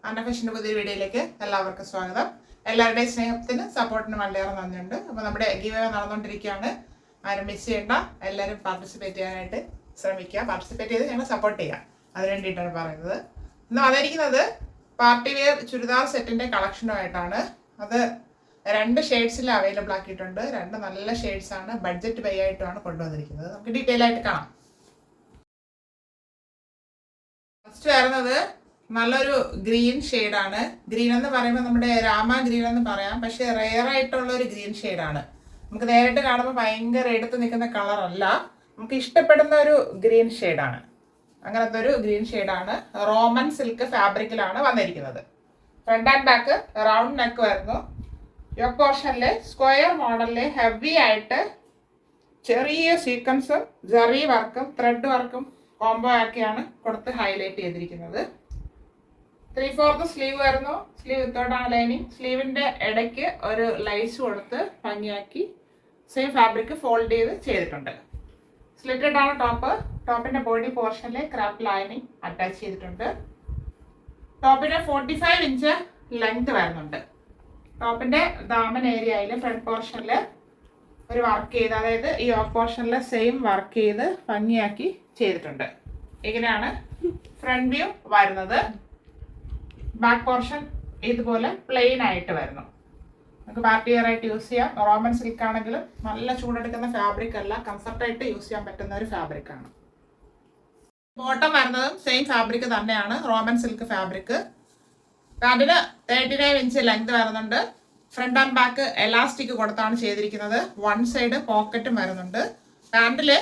അന്നഫാഷൻ്റെ പുതിയ വീഡിയോയിലേക്ക് എല്ലാവർക്കും സ്വാഗതം. എല്ലാവരുടെയും സ്നേഹത്തിന് സപ്പോർട്ടിന് വളരെയേറെ നന്ദിയുണ്ട്. അപ്പോൾ നമ്മുടെ ഗിവ് നടന്നുകൊണ്ടിരിക്കുകയാണ്. ആരും മിസ് ചെയ്യേണ്ട, എല്ലാവരും പാർട്ടിസിപ്പേറ്റ് ചെയ്യാനായിട്ട് ശ്രമിക്കുക. പാർട്ടിസിപ്പേറ്റ് ചെയ്ത് ഞങ്ങൾ സപ്പോർട്ട് ചെയ്യുക, അതിന് വേണ്ടിയിട്ടാണ് പറയുന്നത്. ഇന്ന് വന്നിരിക്കുന്നത് പാർട്ടി വെയർ ചുരിദാർ സെറ്റിൻ്റെ കളക്ഷനുമായിട്ടാണ്. അത് 2 ഷെയ്ഡ്സിൽ അവൈലബിൾ ആക്കിയിട്ടുണ്ട്. 2 നല്ല ഷെയ്ഡ്സാണ്, ബഡ്ജറ്റ് പേ ആയിട്ടാണ് കൊണ്ടുവന്നിരിക്കുന്നത്. നമുക്ക് ഡീറ്റെയിൽ ആയിട്ട് കാണാം. ഫസ്റ്റ് വരുന്നത് നല്ലൊരു ഗ്രീൻ ഷെയ്ഡാണ്. ഗ്രീൻ എന്ന് പറയുമ്പോൾ നമ്മുടെ രാമ ഗ്രീൻ എന്ന് പറയാം, പക്ഷെ റെയർ ആയിട്ടുള്ള ഒരു ഗ്രീൻ ഷെയ്ഡാണ്. നമുക്ക് നേരിട്ട് കാണുമ്പോൾ ഭയങ്കര എടുത്ത് നിൽക്കുന്ന കളറല്ല, നമുക്ക് ഇഷ്ടപ്പെടുന്ന ഒരു ഗ്രീൻ ഷെയ്ഡാണ്. അങ്ങനത്തെ ഒരു ഗ്രീൻ ഷെയ്ഡാണ്. റോമൻ സിൽക്ക് ഫാബ്രിക്കിലാണ് വന്നിരിക്കുന്നത്. Front and back round neck വരുന്നു. യോക്ക് പോർഷനിലെ സ്ക്വയർ മോഡലിലെ ഹെവി ആയിട്ട് ചെറിയ സീക്വൻസും ജറി വർക്കും ത്രെഡ് വർക്കും കോംബോ ആക്കിയാണ് കൊടുത്ത് ഹൈലൈറ്റ് ചെയ്തിരിക്കുന്നത്. 3/4 സ്ലീവ് വരുന്നു. സ്ലീവ് വിത്തോട്ടാണ് ലൈനിങ്. സ്ലീവിൻ്റെ ഇടയ്ക്ക് ഒരു ലൈസ് കൊടുത്ത് ഭംഗിയാക്കി സെയിം ഫാബ്രിക് ഫോൾഡ് ചെയ്തിട്ടുണ്ട്. സ്ലിറ്റഡ് ആണ് ടോപ്പ്. ടോപ്പിൻ്റെ ബോഡി പോർഷനിൽ ക്രാപ്പ് ലൈനിങ് അറ്റാച്ച് ചെയ്തിട്ടുണ്ട്. ടോപ്പിന് 45 ഇഞ്ച് ലെങ്ത് വരുന്നുണ്ട്. ടോപ്പിൻ്റെ ദാമൻ ഏരിയയിൽ ഫ്രണ്ട് പോർഷനിൽ ഒരു വർക്ക് ചെയ്ത്, അതായത് ഈ ഓഫ് പോർഷനിൽ സെയിം വർക്ക് ചെയ്ത് ഭംഗിയാക്കി ചെയ്തിട്ടുണ്ട്. ഇങ്ങനെയാണ് ഫ്രണ്ട് വ്യൂ വരുന്നത്. ബാക്ക് പോർഷൻ ഇതുപോലെ പ്ലെയിൻ ആയിട്ട് വരുന്നു. നമുക്ക് പാർട്ടി വെയർ ആയിട്ട് യൂസ് ചെയ്യാം. റോമൻ സിൽക്ക് ആണെങ്കിലും നല്ല ചൂടെടുക്കുന്ന ഫാബ്രിക് അല്ല, കംഫർട്ടായിട്ട് യൂസ് ചെയ്യാൻ പറ്റുന്ന ഒരു ഫാബ്രിക് ആണ്. ബോട്ടം വരുന്നതും സെയിം ഫാബ്രിക് തന്നെയാണ്, റോമൻ സിൽക്ക് ഫാബ്രിക്. പാൻറ്റിന് 39 ഇഞ്ച് ലെങ്ത് വരുന്നുണ്ട്. ഫ്രണ്ട് ആൻഡ് ബാക്ക് എലാസ്റ്റിക് കൊടുത്താണ് ചെയ്തിരിക്കുന്നത്. 1 സൈഡ് പോക്കറ്റും വരുന്നുണ്ട്. പാൻറ്റിൽ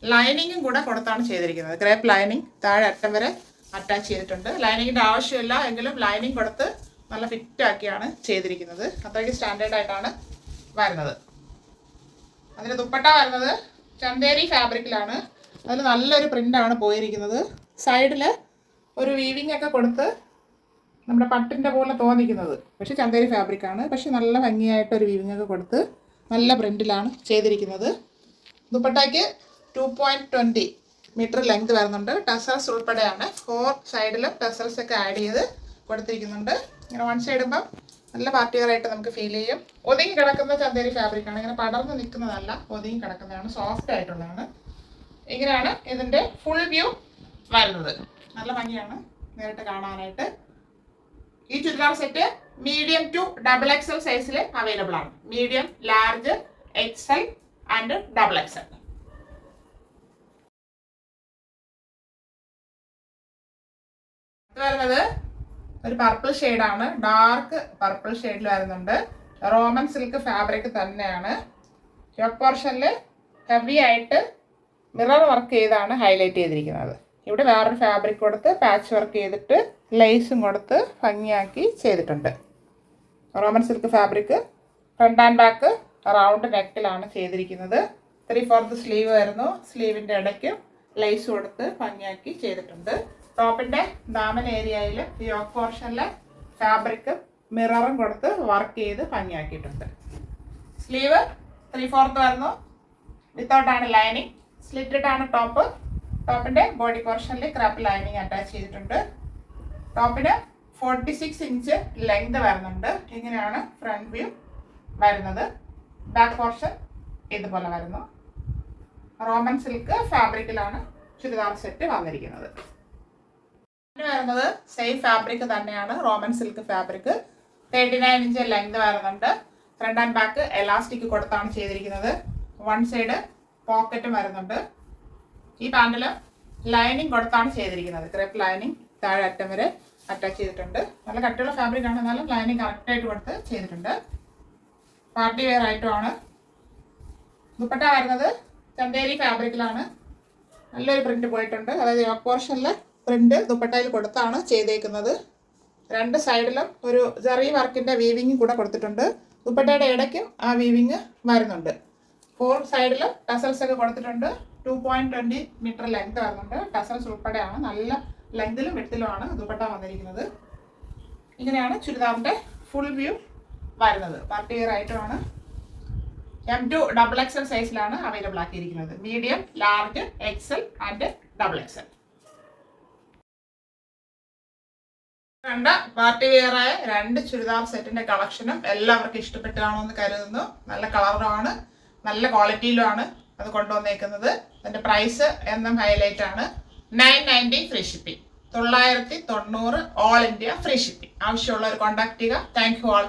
ലൈനിങ്ങും കൂടെ കൊടുത്താണ് ചെയ്തിരിക്കുന്നത്. ക്രേപ്പ് ലൈനിങ് താഴെ അറ്റം വരെ അറ്റാച്ച് ചെയ്തിട്ടുണ്ട്. ലൈനിങ്ങിൻ്റെ ആവശ്യമില്ല എങ്കിലും ലൈനിങ് കൊടുത്ത് നല്ല ഫിറ്റ് ആക്കിയാണ് ചെയ്തിരിക്കുന്നത്. അത്രയ്ക്ക് സ്റ്റാൻഡേർഡ് ആയിട്ടാണ് വരുന്നത്. അതിന് ദുപ്പട്ട വരുന്നത് ചന്തേരി ഫാബ്രിക്കിലാണ്. അതിൽ നല്ലൊരു പ്രിൻ്റാണ് പോയിരിക്കുന്നത്. സൈഡിൽ ഒരു വീവിങ് ഒക്കെ കൊടുത്ത് നമ്മുടെ പട്ടിൻ്റെ പോലെ തോന്നിക്കുന്നത്, പക്ഷെ ചന്തേരി ഫാബ്രിക്കാണ്. പക്ഷെ നല്ല ഭംഗിയായിട്ട് ഒരു വീവിങ് ഒക്കെ കൊടുത്ത് നല്ല പ്രിൻറ്റിലാണ് ചെയ്തിരിക്കുന്നത്. ദുപ്പട്ടയ്ക്ക് 2.20 മീറ്റർ ലെങ്ത് വരുന്നുണ്ട്. ടസൽസ് ഉൾപ്പെടെയാണ്. 4 സൈഡിലും ടസൽസ് ഒക്കെ ആഡ് ചെയ്ത് കൊടുത്തിരിക്കുന്നുണ്ട്. ഇങ്ങനെ 1 സൈഡ് ഇടുമ്പം നല്ല പാർട്ടി വെയർ ആയിട്ട് നമുക്ക് ഫീൽ ചെയ്യും. ഒതുങ്ങി കിടക്കുന്ന ചന്തേരി ഫാബ്രിക്കാണ്. ഇങ്ങനെ പടർന്ന് നിൽക്കുന്നതല്ല, ഒതുങ്ങി കിടക്കുന്നതാണ്, സോഫ്റ്റ് ആയിട്ടുള്ളതാണ്. ഇങ്ങനെയാണ് ഇതിൻ്റെ ഫുൾ വ്യൂ വരുന്നത്. നല്ല ഭംഗിയാണ് നേരിട്ട് കാണാനായിട്ട്. ഈ churidar set medium to XXL സൈസിൽ അവൈലബിൾ ആണ്. Medium, large, XL and XXL. വരുന്നത് ഒരു പർപ്പിൾ ഷെയ്ഡാണ്. ഡാർക്ക് പർപ്പിൾ ഷെയ്ഡിൽ വരുന്നുണ്ട്. റോമൻ സിൽക്ക് ഫാബ്രിക് തന്നെയാണ്. യോക്ക് പോർഷനിൽ ഹെവി ആയിട്ട് മിറർ വർക്ക് ചെയ്താണ് ഹൈലൈറ്റ് ചെയ്തിരിക്കുന്നത്. ഇവിടെ വേറൊരു ഫാബ്രിക് കൊടുത്ത് പാച്ച് വർക്ക് ചെയ്തിട്ട് ലേസും കൊടുത്ത് ഭംഗിയാക്കി ചെയ്തിട്ടുണ്ട്. Roman silk fabric. Front and back round നെക്കിലാണ് ചെയ്തിരിക്കുന്നത്. 3/4 സ്ലീവ് വരുന്നു. സ്ലീവിൻ്റെ ഇടയ്ക്ക് ലേസ് കൊടുത്ത് ഭംഗിയാക്കി ചെയ്തിട്ടുണ്ട്. ടോപ്പിൻ്റെ ദാമൻ ഏരിയയിൽ ഈ യോക്ക് പോർഷനിലെ ഫാബ്രിക് മിററും കൊടുത്ത് വർക്ക് ചെയ്ത് ഭംഗിയാക്കിയിട്ടുണ്ട്. സ്ലീവ് 3/4 വരുന്നു. വിത്തൗട്ടാണ് ലൈനിങ്. സ്ലിറ്റഡ് ആണ് ടോപ്പ്. ടോപ്പിൻ്റെ ബോഡി പോർഷനിൽ ക്രാപ്പ് ലൈനിങ് അറ്റാച്ച് ചെയ്തിട്ടുണ്ട്. ടോപ്പിന് 46 ഇഞ്ച് ലെങ്ത് വരുന്നുണ്ട്. ഇങ്ങനെയാണ് ഫ്രണ്ട് വ്യൂ വരുന്നത്. ബാക്ക് പോർഷൻ ഇതുപോലെ വരുന്നു. റോമൻ സിൽക്ക് ഫാബ്രിക്കിലാണ് ചുരിദാർ സെറ്റ് വന്നിരിക്കുന്നത്. വരുന്നത് സെയിം ഫാബ്രിക് തന്നെയാണ്, Roman silk fabric. 39 inch length വരുന്നുണ്ട്. ഫ്രണ്ട് ആൻഡ് ബാക്ക് എലാസ്റ്റിക് കൊടുത്താണ് ചെയ്തിരിക്കുന്നത്. 1 സൈഡ് പോക്കറ്റും വരുന്നുണ്ട്. ഈ പാൻറ്റിൽ ലൈനിങ് കൊടുത്താണ് ചെയ്തിരിക്കുന്നത്. ക്രേപ്പ് ലൈനിങ് താഴെ അറ്റം വരെ അറ്റാച്ച് ചെയ്തിട്ടുണ്ട്. നല്ല കട്ടിയുള്ള ഫാബ്രിക് ആണ്, എന്നാലും ലൈനിങ് കറക്റ്റായിട്ട് കൊടുത്ത് ചെയ്തിട്ടുണ്ട്. Party wear ആയിട്ടുമാണ്. ദുപ്പട്ട വരുന്നത് ചന്തേരി ഫാബ്രിക്കിലാണ്. നല്ലൊരു പ്രിന്റ് പോയിട്ടുണ്ട്. അതായത് യോക്ക് പോർഷനിൽ പ്രിന്റ് ദുപ്പട്ടയിൽ കൊടുത്താണ് ചെയ്തേക്കുന്നത്. 2 സൈഡിലും ഒരു ജറി വർക്കിൻ്റെ വീവിങ് കൂടെ കൊടുത്തിട്ടുണ്ട്. ദുപ്പട്ടയുടെ ഇടയ്ക്കും ആ വീവിങ് വരുന്നുണ്ട്. 4 സൈഡിലും ടസൽസ് ഒക്കെ കൊടുത്തിട്ടുണ്ട്. 2.20 മീറ്റർ ലെങ്ത് വരുന്നുണ്ട്. ടസൽസ് ഉൾപ്പെടെയാണ്. നല്ല ലെങ്തിലും വിട്ടിലുമാണ് ദുപ്പട്ട വന്നിരിക്കുന്നത്. ഇങ്ങനെയാണ് ചുരിദാറിൻ്റെ ഫുൾ വ്യൂ വരുന്നത്. പാർട്ടി വെയർ ആയിട്ടുമാണ്. M2 XXL സൈസിലാണ് അവൈലബിൾ ആക്കിയിരിക്കുന്നത്. Medium, large, XL and XXL. കണ്ട പാർട്ടി വെയറായ 2 ചുരിദാർ സെറ്റിന്റെ കളക്ഷനും എല്ലാവർക്കും ഇഷ്ടപ്പെട്ട് കാണുമെന്ന് കരുതുന്നു. നല്ല കളറുമാണ്, നല്ല ക്വാളിറ്റിയിലുമാണ് അത് കൊണ്ടുവന്നേക്കുന്നത്. അതിന്റെ പ്രൈസ് എന്നും ഹൈലൈറ്റ് ആണ്. 990 free shipping, 990 all India free shipping. ആവശ്യമുള്ളവർ കോൺടാക്ട് ചെയ്യുക. Thank you all.